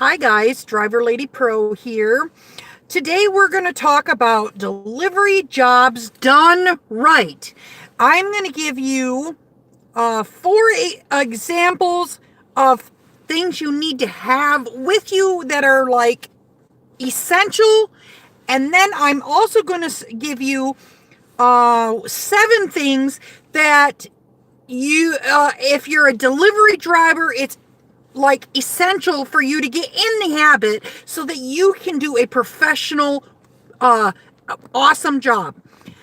Hi guys, DriverLadyPro here. Today we're going to talk about delivery jobs done right. I'm going to give you four examples of things you need to have with you that are like essential. And then I'm also going to give you 7 things that you, if you're a delivery driver, it's like essential for you to get in the habit so that you can do a professional, awesome job.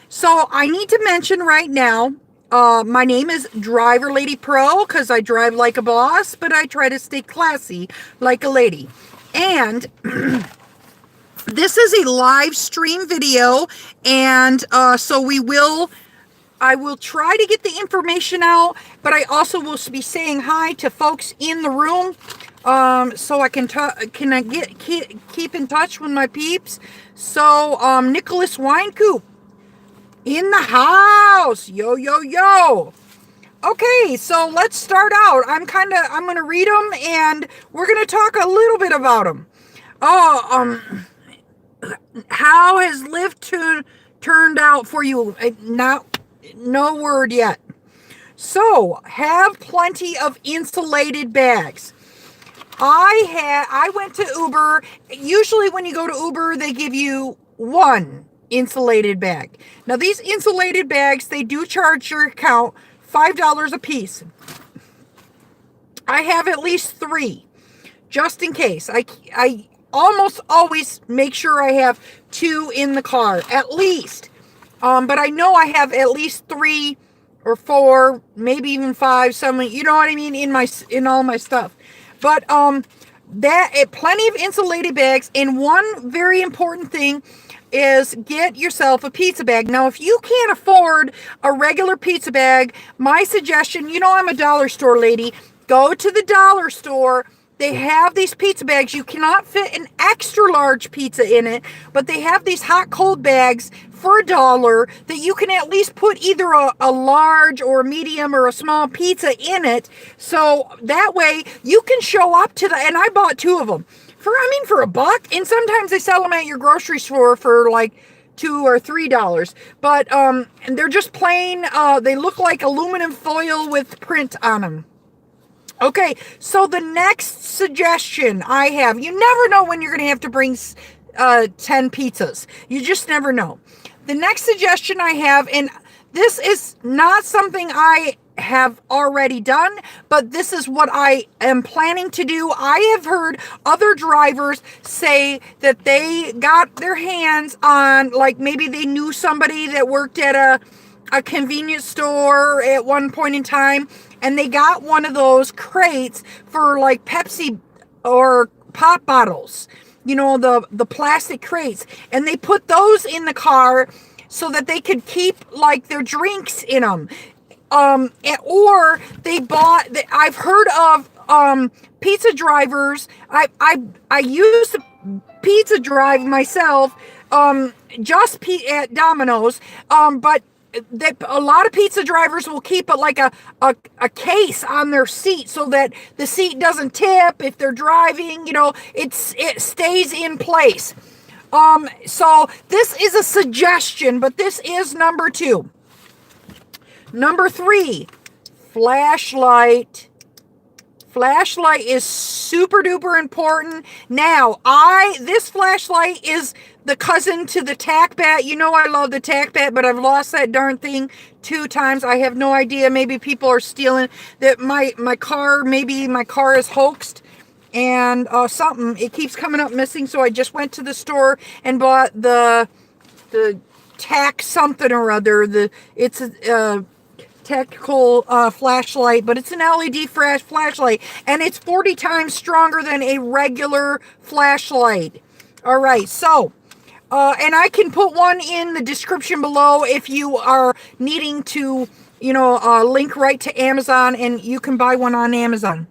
So I need to mention right now, my name is DriverLadyPro because I drive like a boss, but I try to stay classy like a lady. And this is a live stream video, and so I will try to get the information out, but I also will be saying hi to folks in the room, so I can keep in touch with my peeps. So Nicholas Winecoop in the house, yo yo yo. Okay, so let's start out. I'm gonna read them, and we're gonna talk a little bit about them. How has Lyft turned out for you? No word yet. So, have plenty of insulated bags. I went to Uber. Usually when you go to Uber, they give you one insulated bag. Now, these insulated bags, they do charge your account $5 a piece. I have at least 3, just in case. I almost always make sure I have 2 in the car, at least. But I know I have at least 3 or 4, maybe even 5, something, you know what I mean, in all my stuff. But plenty of insulated bags, and one very important thing is get yourself a pizza bag. Now, if you can't afford a regular pizza bag, my suggestion, I'm a dollar store lady, go to the dollar store. They have these pizza bags. You cannot fit an extra large pizza in it, but they have these hot cold bags for $1 that you can at least put either a large or a medium or a small pizza in it. So that way you can show up to and I bought 2 of them for $1. And sometimes they sell them at your grocery store for like $2 or $3. But, and they're just plain, they look like aluminum foil with print on them. Okay, so the next suggestion I have, you never know when you're going to have to bring 10 pizzas. You just never know. The next suggestion I have, and this is not something I have already done, but this is what I am planning to do. I have heard other drivers say that they got their hands on, like maybe they knew somebody that worked at a convenience store at one point in time, and they got one of those crates for like Pepsi or pop bottles, the plastic crates, and they put those in the car so that they could keep like their drinks in them. Or they bought, I've heard of pizza drivers. I used to pizza drive myself, just at Domino's, but that a lot of pizza drivers will keep like a case on their seat so that the seat doesn't tip if they're driving, it stays in place. So this is a suggestion, but this is number 2. Number 3, flashlight. Flashlight is super duper important. Now, this flashlight is the cousin to the tack bat. I love the tack bat, but I've lost that darn thing 2 times. I have no idea. Maybe people are stealing that my car. Maybe my car is hoaxed and something. It keeps coming up missing. So I just went to the store and bought the tack something or other. It's a tactical flashlight, but it's an LED flashlight, and it's 40 times stronger than a regular flashlight. All right, so and I can put one in the description below if you are needing to, link right to Amazon, and you can buy one on Amazon.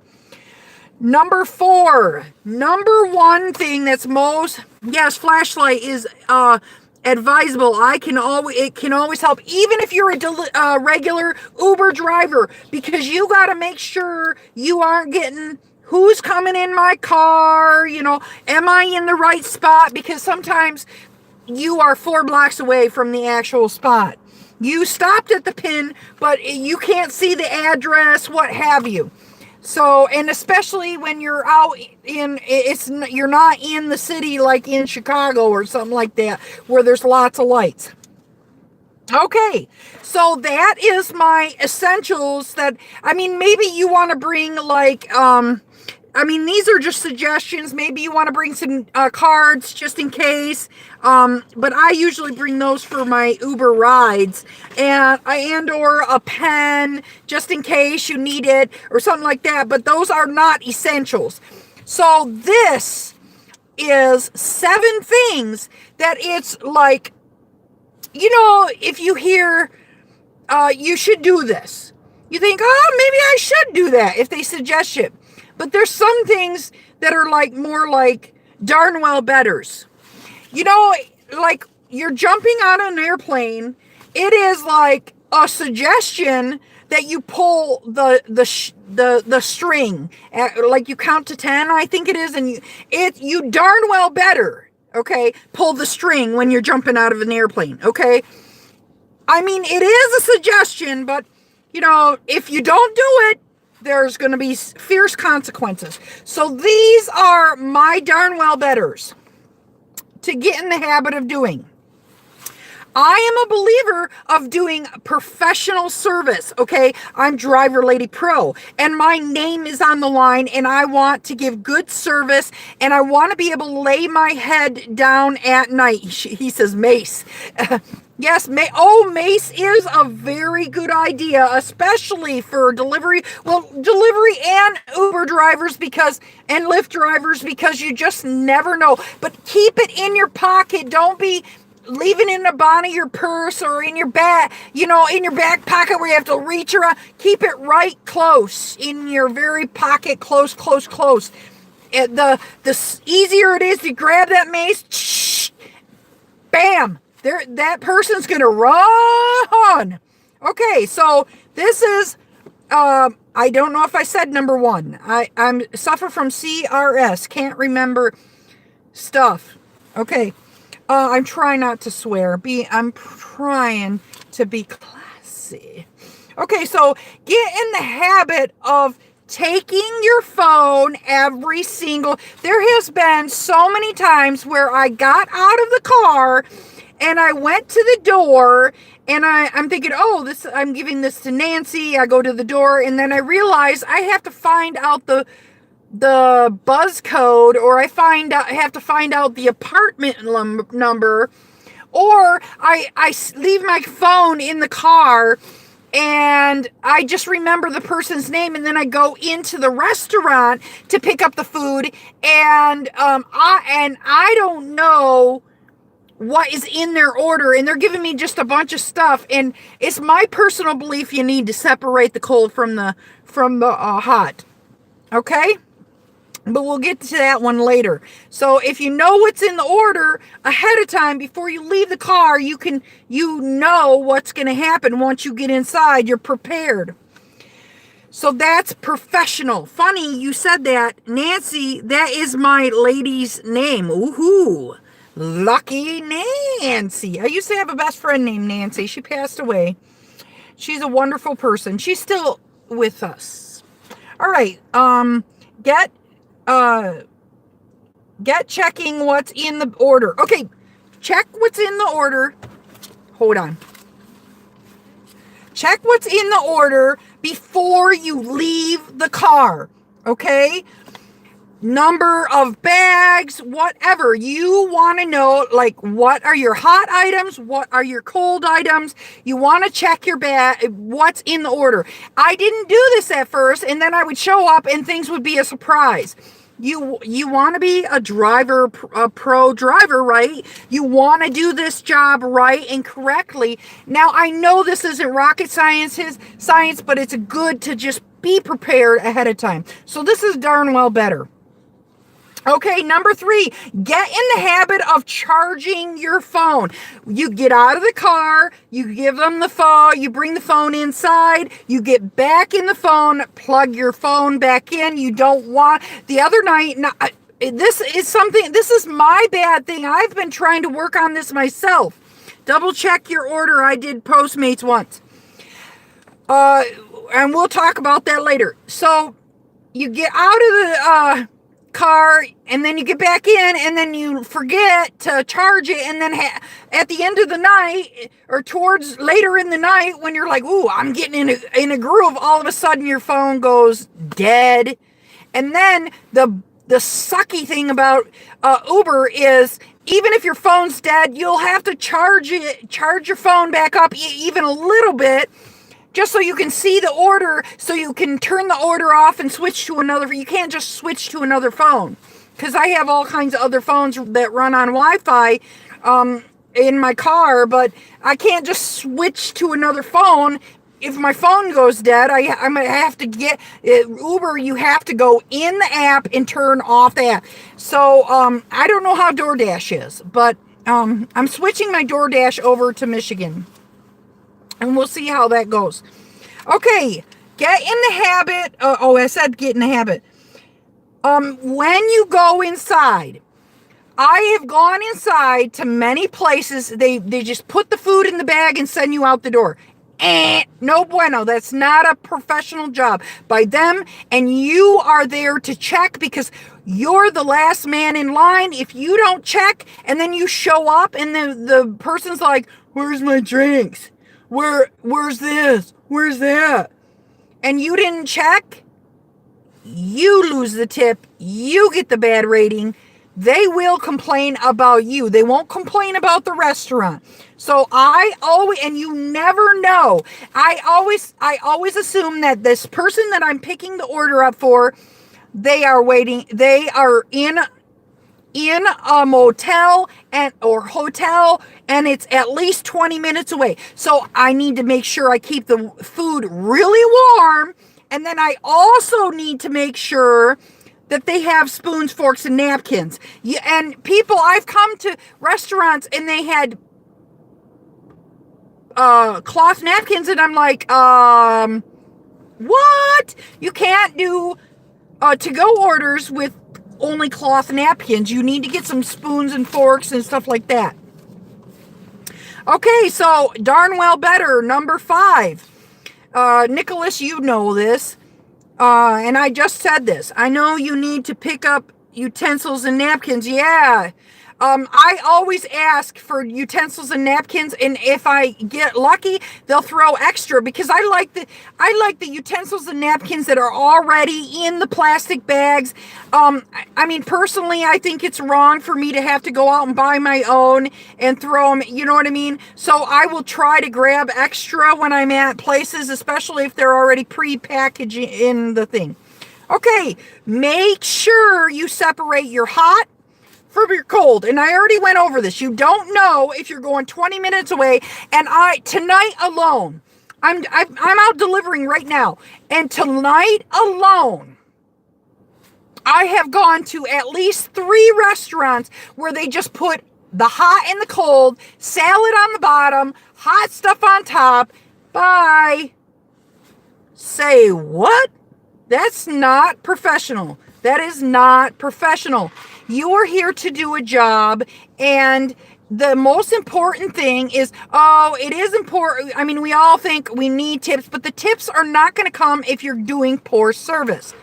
Number 4, number 1 thing that's flashlight is advisable. It can always help, even if you're a regular Uber driver, because you got to make sure you aren't getting who's coming in my car, am I in the right spot? Because sometimes you are 4 blocks away from the actual spot. You stopped at the pin, but you can't see the address, what have you. So, and especially when you're out you're not in the city like in Chicago or something like that, where there's lots of lights. Okay, so that is my essentials maybe you want to bring these are just suggestions. Maybe you want to bring some cards just in case. But I usually bring those for my Uber rides, and or a pen just in case you need it or something like that. But those are not essentials. So this is 7 things that it's like, if you hear, you should do this. You think, oh, maybe I should do that if they suggest it. But there's some things that are more like darn well betters. Like you're jumping on an airplane. It is like a suggestion that you pull the string, like you count to 10, I think it is, and you darn well better, okay, pull the string when you're jumping out of an airplane, okay? It is a suggestion, but if you don't do it, there's going to be fierce consequences. So these are my darn well betters to get in the habit of doing. I am a believer of doing professional service, okay? I'm DriverLadyPro, and my name is on the line, and I want to give good service, and I want to be able to lay my head down at night. He says mace. Yes, mace is a very good idea, especially for delivery. Well, delivery and Uber drivers and Lyft drivers, because you just never know. But keep it in your pocket. Don't be leaving it in the bottom of your purse or in your back, in your back pocket where you have to reach around. Keep it right close in your very pocket, close. The easier it is to grab that mace, bam. That person's going to run. Okay, so this is, I don't know if I said number 1. I'm suffer from CRS, can't remember stuff. Okay, I'm trying not to swear. I'm trying to be classy. Okay, so get in the habit of taking your phone there has been so many times where I got out of the car and I went to the door, and I'm thinking, I'm giving this to Nancy. I go to the door, and then I realize I have to find out the buzz code, or I have to find out the apartment number, or I leave my phone in the car, and I just remember the person's name, and then I go into the restaurant to pick up the food, and I don't know what is in their order, and they're giving me just a bunch of stuff, and it's my personal belief you need to separate the cold from the hot, okay? But we'll get to that one later. So if you know what's in the order ahead of time before you leave the car, you know what's going to happen once you get inside. You're prepared. So that's professional. Funny you said that, Nancy. That is my lady's name. Woohoo! Lucky Nancy. I used to have a best friend named Nancy. She passed away. She's a wonderful person. She's still with us. All right. Get checking what's in the order. Okay. Check what's in the order. Hold on. Check what's in the order before you leave the car. Okay? Number of bags, whatever. You want to know, what are your hot items? What are your cold items? You want to check your bag, what's in the order. I didn't do this at first, and then I would show up and things would be a surprise. You want to be a pro driver, right? You want to do this job right and correctly. Now, I know this isn't rocket science, but it's good to just be prepared ahead of time. So this is darn well better. Okay, number 3, get in the habit of charging your phone. You get out of the car, you give them the phone, you bring the phone inside, you get back in the phone, plug your phone back in. You don't want, the other night, this is my bad thing. I've been trying to work on this myself. Double check your order. I did Postmates once. And we'll talk about that later. So you get out of the car, and then you get back in, and then you forget to charge it, and then at the end of the night, or towards later in the night, when you're like, ooh, I'm getting in a groove, all of a sudden your phone goes dead. And then the sucky thing about Uber is, even if your phone's dead, you'll have to charge your phone back up even a little bit, just so you can see the order, so you can turn the order off and switch to another. You can't just switch to another phone, because I have all kinds of other phones that run on Wi-Fi in my car, but I can't just switch to another phone. If my phone goes dead, I'm going to have to get Uber. You have to go in the app and turn off the app. So I don't know how DoorDash is, but I'm switching my DoorDash over to Michigan. And we'll see how that goes. Okay, get in the habit. I said get in the habit. When you go inside, I have gone inside to many places. They just put the food in the bag and send you out the door. No bueno. That's not a professional job by them. And you are there to check, because you're the last man in line. If you don't check, and then you show up, and the person's like, where's my drinks? Where's this? Where's that? And you didn't check, you lose the tip, you get the bad rating. They will complain about you. They won't complain about the restaurant. So and you never know. I always assume that this person that I'm picking the order up for, they are waiting. They are in a motel or hotel, and it's at least 20 minutes away. So I need to make sure I keep the food really warm. And then I also need to make sure that they have spoons, forks, and napkins. And people, I've come to restaurants and they had cloth napkins, and I'm like, what? You can't do to-go orders with only cloth napkins. You need to get some spoons and forks and stuff like that. Okay, so darn well better, number 5. Nicholas, you know this. And I just said this. I know you need to pick up utensils and napkins. Yeah. I always ask for utensils and napkins, and if I get lucky, they'll throw extra, because I like the utensils and napkins that are already in the plastic bags. I mean, personally, I think it's wrong for me to have to go out and buy my own and throw them, you know what I mean? So I will try to grab extra when I'm at places, especially if they're already pre-packaged in the thing. Okay, make sure you separate your hot from your cold. And I already went over this. You don't know if you're going 20 minutes away. And tonight alone, I'm out delivering right now. And tonight alone, I have gone to at least 3 restaurants where they just put the hot and the cold, salad on the bottom, hot stuff on top. Bye. Say what? That's not professional. That is not professional. You are here to do a job, and the most important thing is, it is important. I mean, we all think we need tips, but the tips are not going to come if you're doing poor service.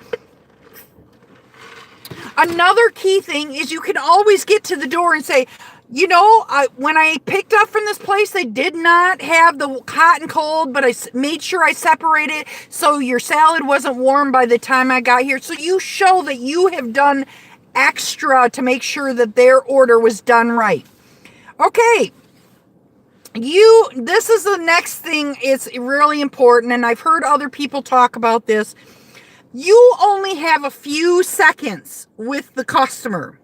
Another key thing is you can always get to the door and say, you know, when I picked up from this place, they did not have the hot and cold, but I made sure I separated so your salad wasn't warm by the time I got here. So you show that you have done extra to make sure that their order was done right. Okay. This is the next thing. It's really important, and I've heard other people talk about this. You only have a few seconds with the customer.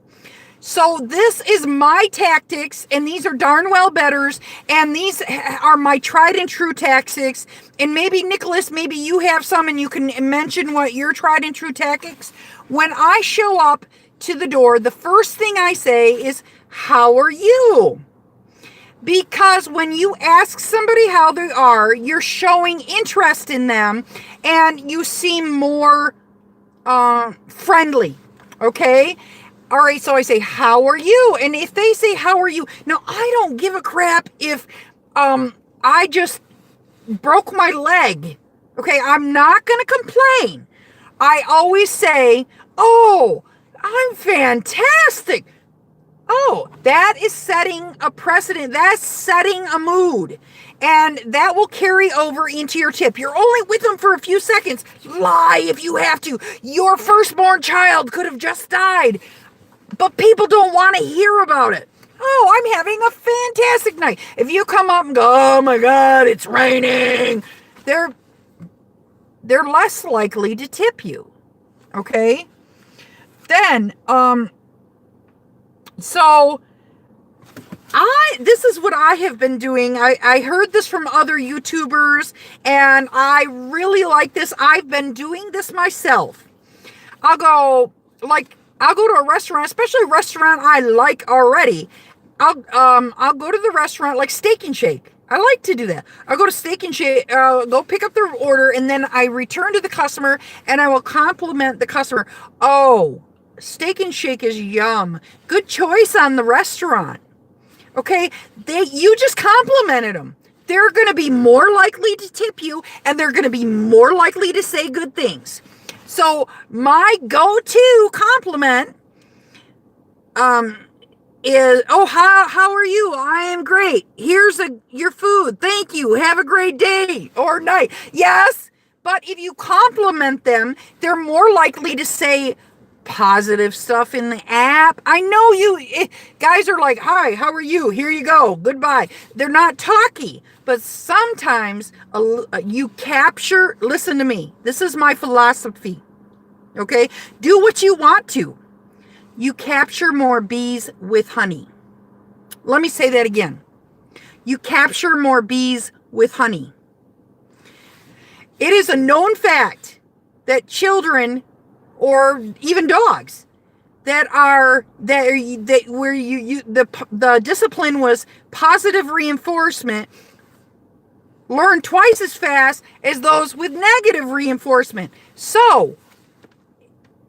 So this is my tactics, and these are darn well betters, and these are my tried and true tactics. And maybe, Nicholas, maybe you have some, and you can mention what your tried and true tactics. When I show up to the door, the first thing I say is, how are you? Because when you ask somebody how they are, you're showing interest in them and you seem more friendly. Okay? All right, so I say, how are you? And if they say, how are you? Now, I don't give a crap if I just broke my leg. Okay, I'm not going to complain. I always say, oh, I'm fantastic. Oh, that is setting a precedent. That's setting a mood. And that will carry over into your tip. You're only with them for a few seconds. Lie if you have to. Your firstborn child could have just died. But people don't want to hear about it. Oh, I'm having a fantastic night. If you come up and go, oh my God, it's raining, they're less likely to tip you. Okay? Then, so this is what I have been doing. I heard this from other YouTubers and I really like this. I've been doing this myself. I'll go to a restaurant, especially a restaurant I like already. I'll go to the restaurant, like Steak and Shake. I like to do that. I'll go to Steak and Shake, go pick up their order, and then I return to the customer, and I will compliment the customer. Oh, Steak and Shake is yum. Good choice on the restaurant. Okay, you just complimented them. They're going to be more likely to tip you, and they're going to be more likely to say good things. So my go-to compliment is, oh, how are you? I am great. Here's your food. Thank you. Have a great day or night. Yes, but if you compliment them, they're more likely to say positive stuff in the app. I know you guys are like, hi, how are you? Here you go. Goodbye. They're not talky, but sometimes you capture, listen to me. This is my philosophy. Okay? Do what you want to. You capture more bees with honey. Let me say that again. You capture more bees with honey. It is a known fact that children or even dogs the discipline was positive reinforcement learn twice as fast as those with negative reinforcement. So,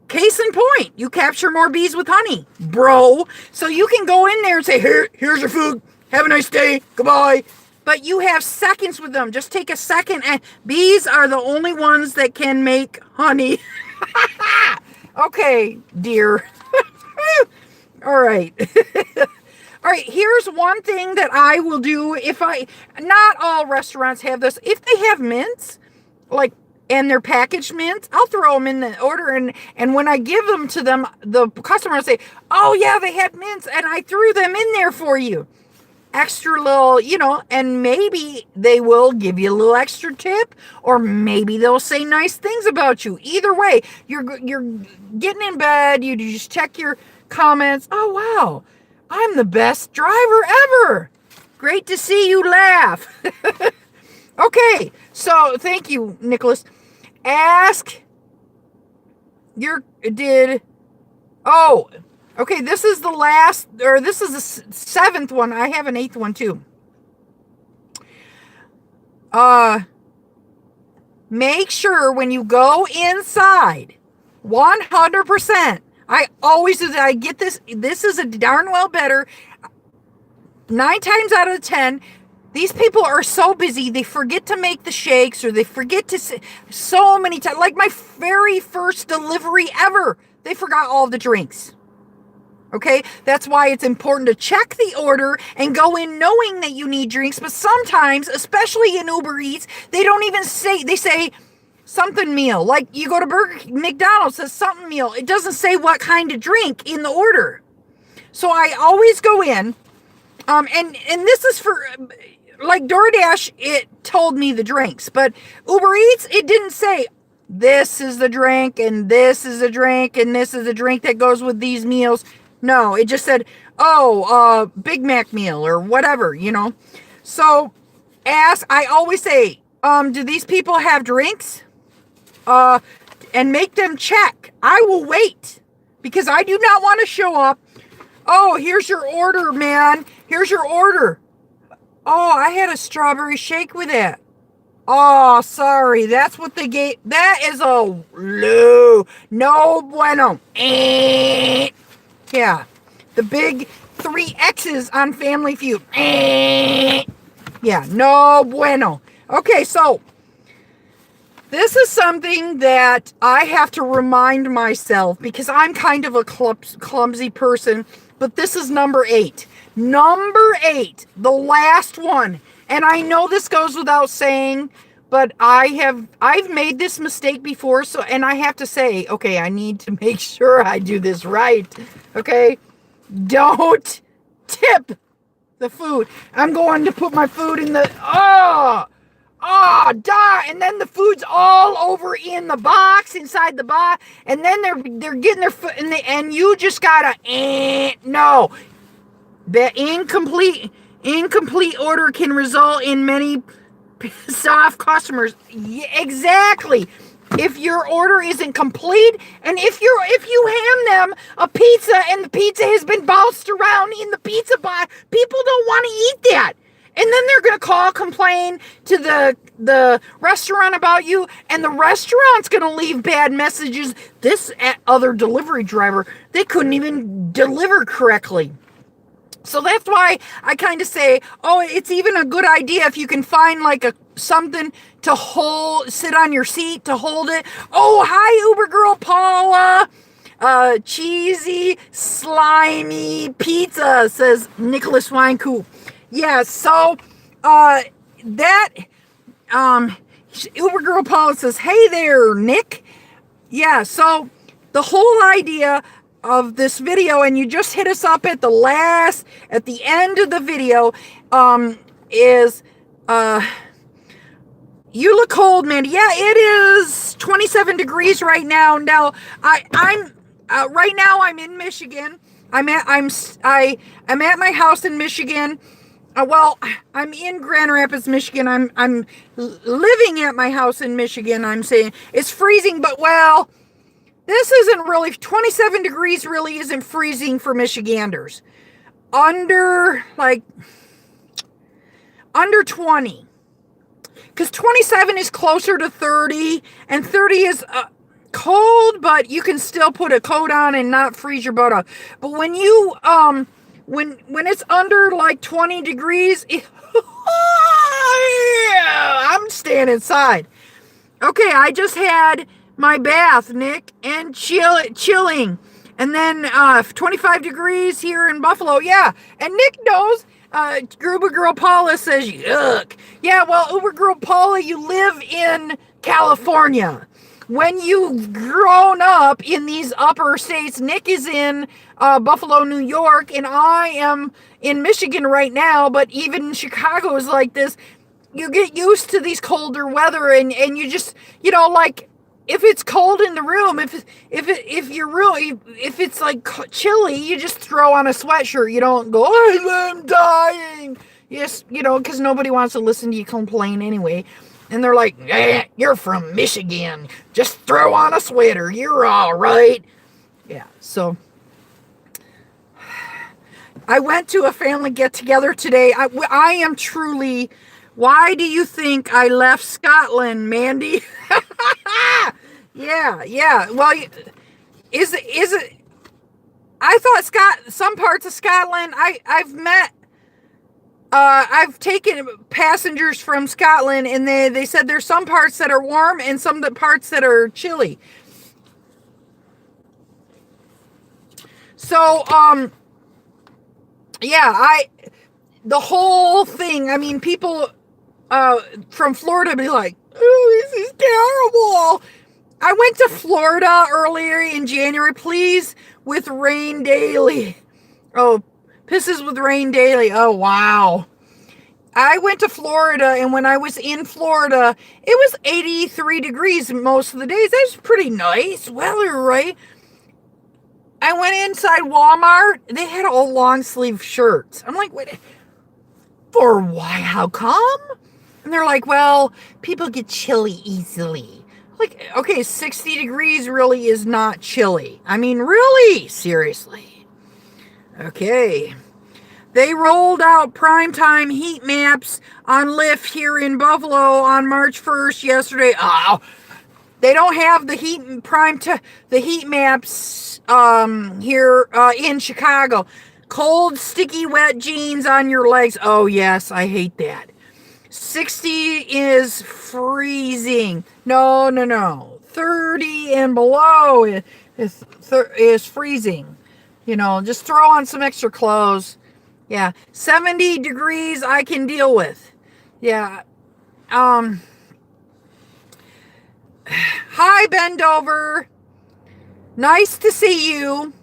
case in point, you capture more bees with honey, bro. So you can go in there and say, here's your food. Have a nice day. Goodbye. But you have seconds with them. Just take a second. And bees are the only ones that can make honey. Okay, dear. All right. All right, here's one thing that I will do not all restaurants have this. If they have mints, and they're packaged mints, I'll throw them in the order. And when I give them to them, the customer will say, oh yeah, they had mints and I threw them in there for you. Extra little, and maybe they will give you a little extra tip, or maybe they'll say nice things about you. Either way, you're getting in bed, you just check your comments. Oh wow, I'm the best driver ever. Great to see you laugh. Okay, so thank you, Nicholas. Okay, this is this is the 7th one. I have an 8th one too. Make sure when you go inside, 100%. I always do that. I get this. This is a darn well better. 9 times out of 10, these people are so busy, they forget to make the shakes, or they forget to say so many times. Like my very first delivery ever, they forgot all the drinks. Okay, that's why it's important to check the order and go in knowing that you need drinks. But sometimes, especially in Uber Eats, they don't even say, they say something meal. Like you go to McDonald's, says something meal. It doesn't say what kind of drink in the order. So I always go in, and this is for, like DoorDash, it told me the drinks. But Uber Eats, it didn't say, this is the drink, and this is the drink, and this is the drink that goes with these meals. No, it just said, Big Mac meal or whatever, So I always say, do these people have drinks? and make them check. I will wait because I do not want to show up. Oh, here's your order, man. Here's your order. Oh, I had a strawberry shake with it. Oh, sorry. That's what they gave. That is a no bueno. Yeah. The big 3 X's on Family Feud. Yeah, no bueno. Okay, so this is something that I have to remind myself because I'm kind of a clumsy person, but this is number 8. Number 8, the last one. And I know this goes without saying, but I've made this mistake before, so and I have to say, okay, I need to make sure I do this right. Okay? Don't tip the food. I'm going to put my food in the and then the food's all over in the box, inside the box, and then they're getting their foot in the, and you just gotta no. The incomplete order can result in many soft customers. Yeah, exactly. If your order isn't complete, and if you hand them a pizza and the pizza has been bounced around in the pizza box, people don't want to eat that. And then they're going to complain to the restaurant about you, and the restaurant's going to leave bad messages. This other delivery driver, they couldn't even deliver correctly. So that's why I kind of say, oh, it's even a good idea if you can find like something to sit on your seat to hold it. Oh, hi, Uber girl Paula. Cheesy, slimy pizza, says Nicholas Winecoop. Yeah, so Uber girl Paula says, hey there, Nick. Yeah, so the whole idea of this video, and you just hit us up at the end of the video, is you look cold, Mandy. Yeah, it is 27 degrees right now. Now I'm right now I'm in Michigan. I'm at my house in Michigan. Well, I'm in Grand Rapids, Michigan. I'm living at my house in Michigan. I'm saying it's freezing, but well, this isn't really 27 degrees. Really isn't freezing for Michiganders. Under 20, because 27 is closer to 30, and 30 is cold, but you can still put a coat on and not freeze your butt off. But when you when it's under like 20 degrees, I'm staying inside. Okay, I just had my bath, Nick, and chilling. And then 25 degrees here in Buffalo. Yeah, and Nick knows. Uber Girl Paula says, yuck. Yeah, well, Uber Girl Paula, you live in California. When you've grown up in these upper states, Nick is in Buffalo, New York, and I am in Michigan right now, but even Chicago is like this. You get used to these colder weather, and you just, like, if it's cold in the room, if it's like chilly, you just throw on a sweatshirt. You don't go, I'm dying. Yes, because nobody wants to listen to you complain anyway. And they're like, you're from Michigan. Just throw on a sweater. You're all right. Yeah, so I went to a family get-together today. I am truly... Why do you think I left Scotland, Mandy? Yeah. Well, is it? I thought some parts of Scotland. I've taken passengers from Scotland, and they said there's some parts that are warm and some parts that are chilly. So, the whole thing. I mean, people from Florida be like, oh, this is terrible. I went to Florida earlier in January, please, with rain daily. Oh, pisses with rain daily. Oh, wow. I went to Florida, and when I was in Florida, it was 83 degrees most of the days. That was pretty nice weather, right? I went inside Walmart. They had all long sleeve shirts. I'm like, wait, for why? How come? And they're like, well, people get chilly easily. Like, okay, 60 degrees really is not chilly. I mean, really? Seriously. Okay. They rolled out primetime heat maps on Lyft here in Buffalo on March 1st yesterday. Oh, they don't have the heat maps here in Chicago. Cold, sticky, wet jeans on your legs. Oh, yes, I hate that. 60 is freezing. No. 30 and below is freezing. You know, just throw on some extra clothes. Yeah, 70 degrees I can deal with. Yeah. Hi, Bendover. Nice to see you.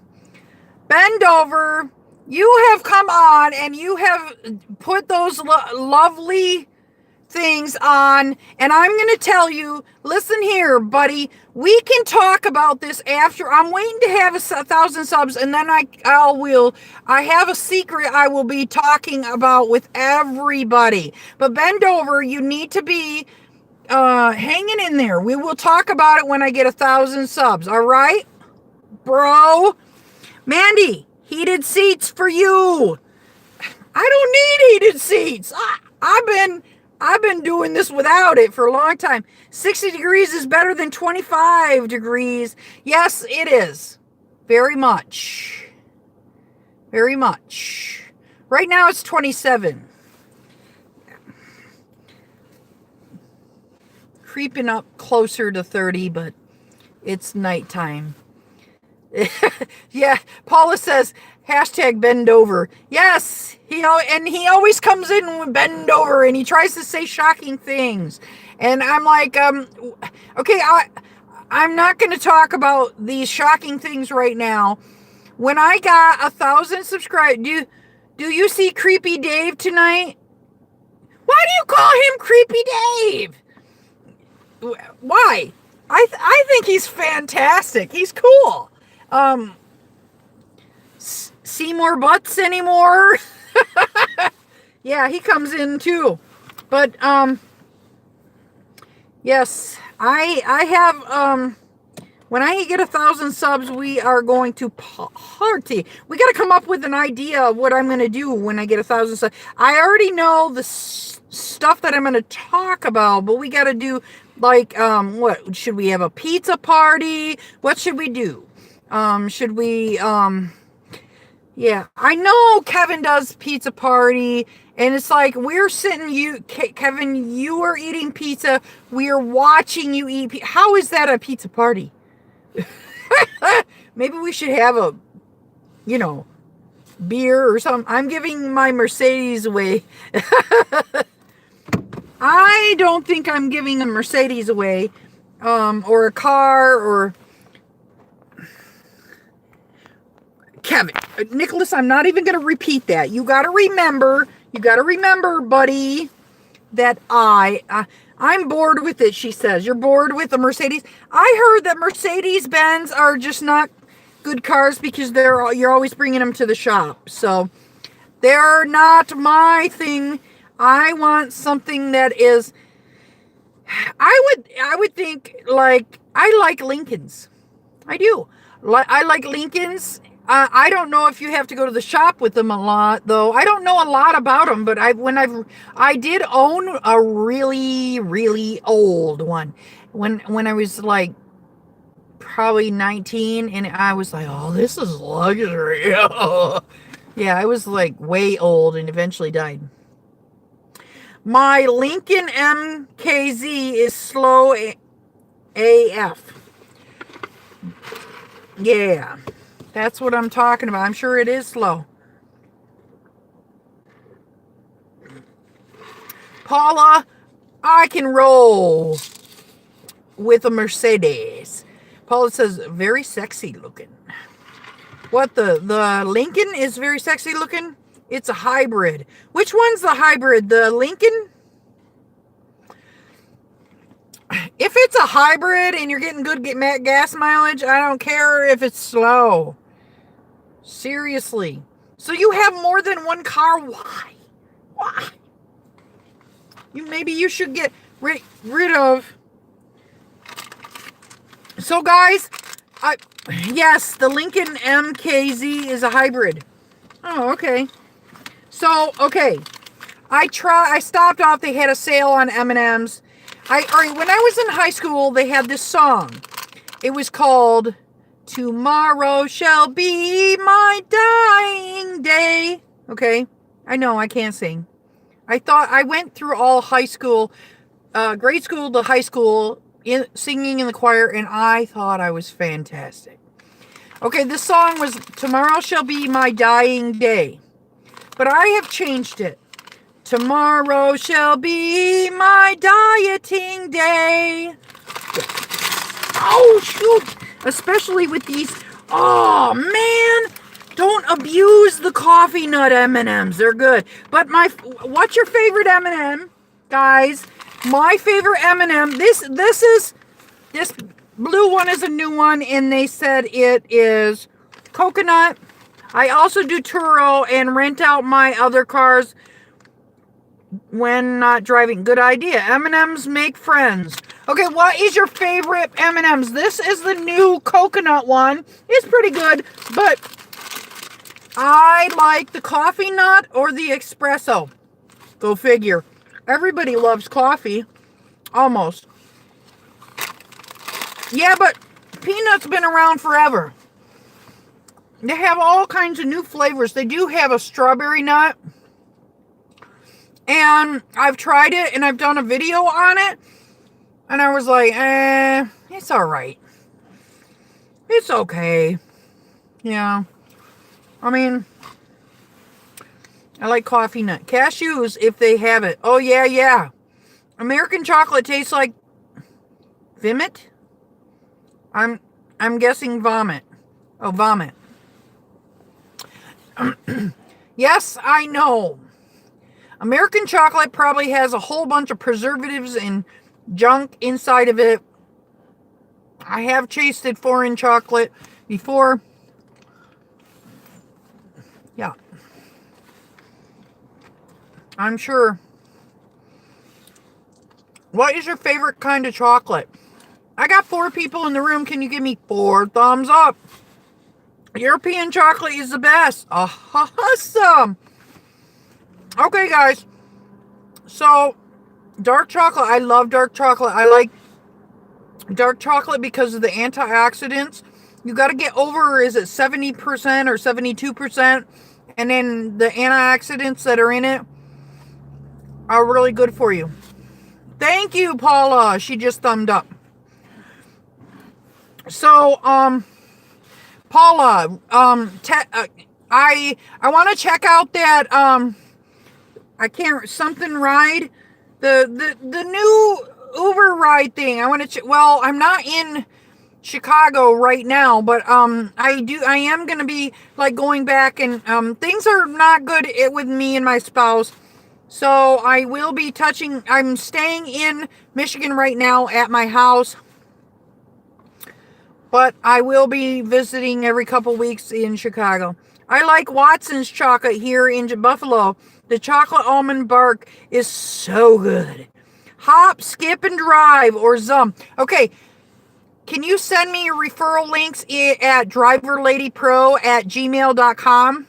Bendover, you have come on and you have put those lovely things on, and I'm going to tell you, listen here, buddy, we can talk about this after. I'm waiting to have 1,000 subs, and then I have a secret I will be talking about with everybody. But Bendover, you need to be hanging in there. We will talk about it when I get 1,000 subs. All right, bro? Mandy, heated seats for you. I don't need heated seats. I've been doing this without it for a long time. 60 degrees is better than 25 degrees. Yes, it is. Very much. Very much. Right now it's 27. Creeping up closer to 30, but it's nighttime. Yeah, Paula says, hashtag bend over. Yes, he always comes in with bend over, and he tries to say shocking things. And I'm like, okay, I'm not going to talk about these shocking things right now. When I got 1,000 subscribers, do you see Creepy Dave tonight? Why do you call him Creepy Dave? Why? I think he's fantastic. He's cool. See more butts anymore? Yeah, he comes in too. But yes, I have when I get 1,000 subs, we are going to party. We got to come up with an idea of what I'm going to do when I get 1,000 subs. I already know the stuff that I'm going to talk about, but we got to do like what should we have, a pizza party? What should we do? Should we yeah, I know Kevin does pizza party, and it's like we're sitting, Kevin, you are eating pizza, we're watching you eat pizza. How is that a pizza party? Maybe we should have a, beer or something. I'm giving my Mercedes away. I don't think I'm giving a Mercedes away, or a car, or Kevin, Nicholas, I'm not even going to repeat that. You got to remember, buddy, that I'm bored with it, she says. You're bored with the Mercedes? I heard that Mercedes-Benz are just not good cars because you're always bringing them to the shop. So they're not my thing. I want something that is, I would think, like, I like Lincolns. I do. I like Lincolns. I don't know if you have to go to the shop with them a lot, though. I don't know a lot about them, but I did own a really, really old one when I was like probably 19, and I was like, oh, this is luxury. Yeah, I was like way old and eventually died. My Lincoln MKZ is slow AF. Yeah. That's what I'm talking about. I'm sure it is slow. Paula, I can roll with a Mercedes. Paula says, very sexy looking. What, the Lincoln is very sexy looking? It's a hybrid. Which one's the hybrid? The Lincoln? If it's a hybrid and you're getting good gas mileage, I don't care if it's slow. Seriously. So you have more than one car? Why? Maybe you should get rid of So guys, yes, the Lincoln MKZ is a hybrid. Oh, okay. So, okay. I stopped off. They had a sale on M&Ms. When I was in high school, they had this song. It was called Tomorrow Shall Be My Dying Day. Okay. I know I can't sing. I went through all high school, grade school to high school, singing in the choir, and I thought I was fantastic. Okay, this song was Tomorrow Shall Be My Dying Day. But I have changed it. Tomorrow shall be my dieting day. Oh, shoot. Especially with these. Oh, man. Don't abuse the coffee nut M&Ms. They're good. But what's your favorite M&M, guys? My favorite M&M. This blue one is a new one, and they said it is coconut. I also do Turo and rent out my other cars when not driving. Good idea. M&Ms make friends. Okay, what is your favorite M&Ms? This is the new coconut one. It's pretty good, but I like the coffee nut or the espresso. Go figure. Everybody loves coffee. Almost. Yeah, but peanut's been around forever. They have all kinds of new flavors. They do have a strawberry nut. And I've tried it and I've done a video on it. And I was like, it's alright. It's okay. Yeah. I mean, I like coffee nut. Cashews, if they have it. Oh, yeah. American chocolate tastes like vomit? I'm guessing vomit. Oh, vomit. Yes, I know. American chocolate probably has a whole bunch of preservatives and junk inside of it. I have tasted foreign chocolate before. Yeah. I'm sure. What is your favorite kind of chocolate? I got 4 people in the room. Can you give me 4 thumbs up? European chocolate is the best. Awesome. Okay, guys. So, dark chocolate. I love dark chocolate. I like dark chocolate because of the antioxidants. You got to get over, is it 70% or 72%? And then the antioxidants that are in it are really good for you. Thank you, Paula. She just thumbed up. So, Paula, I want to check out that, something ride, the new Uber ride thing. I want to well, I'm not in Chicago right now, but I am going to be like going back, and things are not good with me and my spouse. So I will be I'm staying in Michigan right now at my house, but I will be visiting every couple weeks in Chicago. I like Watson's chocolate here in Buffalo. The chocolate almond bark is so good. Hop, skip, and drive, or zum. Okay, can you send me your referral links at DriverLadyPro@gmail.com?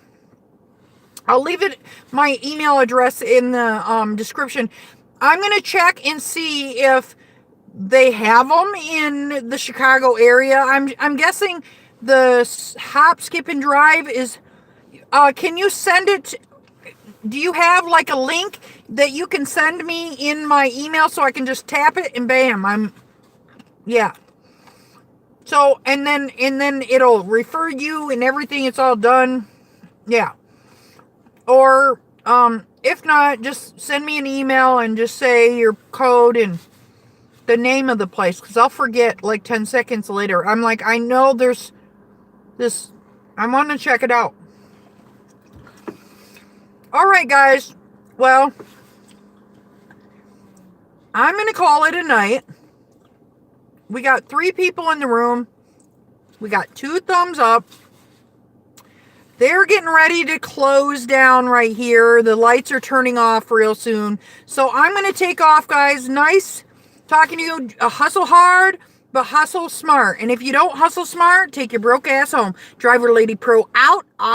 I'll leave my email address in the description. I'm going to check and see if they have them in the Chicago area. I'm guessing the hop, skip, and drive is... can you send it... Do you have like a link that you can send me in my email so I can just tap it and bam, yeah. So, and then it'll refer you and everything. It's all done. Yeah. Or, if not, just send me an email and just say your code and the name of the place, because I'll forget like 10 seconds later. I'm like, I know there's this, I want to check it out. All right, guys. Well, I'm going to call it a night. We got 3 people in the room. We got 2 thumbs up. They're getting ready to close down right here. The lights are turning off real soon. So I'm going to take off, guys. Nice talking to you. Hustle hard. but hustle smart. And if you don't hustle smart, take your broke ass home. Driver Lady Pro out.